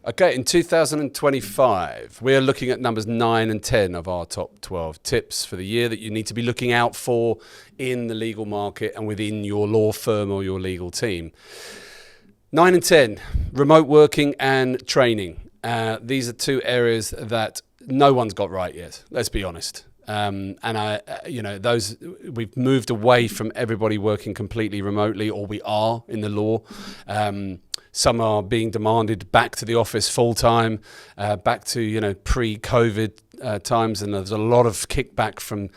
Okay, in 2025, we're looking at numbers 9 and 10 of our top 12 tips for the year that you need to be looking out for in the legal market and within your law firm or your legal team. 9 and 10, remote working and training. These are two areas that no one's got right yet, let's be honest. We've moved away from everybody working completely remotely, or we are in the law. Some are being demanded back to the office full time, back to pre-COVID times, and there's a lot of kickback from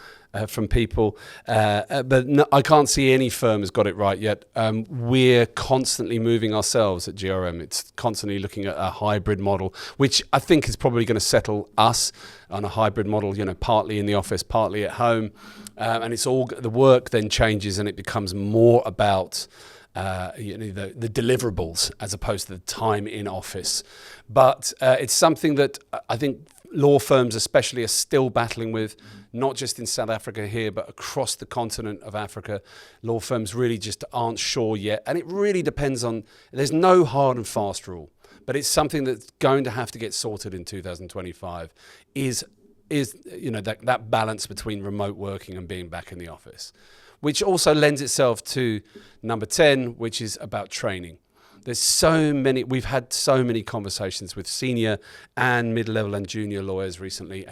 people. But no, I can't see any firm has got it right yet. We're constantly moving ourselves at GRM. It's constantly looking at a hybrid model, which I think is probably going to settle us on a hybrid model. Partly in the office, partly at home, and it's all the work then changes, and it becomes more about the deliverables as opposed to the time in office. But it's something that I think law firms especially are still battling with, not just in South Africa here, but across the continent of Africa. Law firms really just aren't sure yet. And it really depends on, there's no hard and fast rule, but it's something that's going to have to get sorted in 2025 is that balance between remote working and being back in the office, which also lends itself to number 10, which is about training. We've had so many conversations with senior and mid-level and junior lawyers recently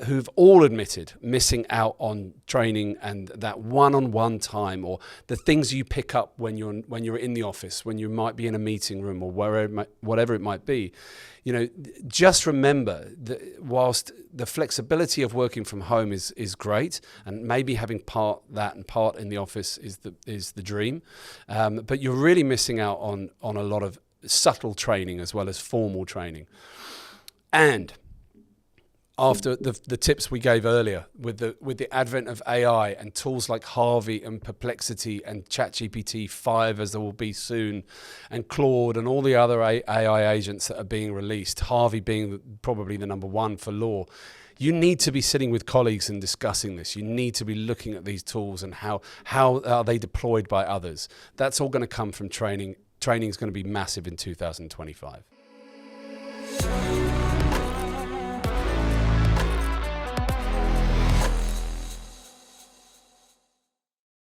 who've all admitted missing out on training and that one-on-one time, or the things you pick up when you're in the office, when you might be in a meeting room or whatever it might be. Just remember that whilst the flexibility of working from home is great, and maybe having part in the office is the dream, but you're really missing out on a lot of subtle training as well as formal training. And after the tips we gave earlier, with the advent of AI and tools like Harvey and Perplexity and ChatGPT 5, as there will be soon, and Claude and all the other AI agents that are being released, Harvey being probably the number one for law, you need to be sitting with colleagues and discussing this. You need to be looking at these tools and how are they deployed by others. That's all going to come from training. Training is going to be massive in 2025.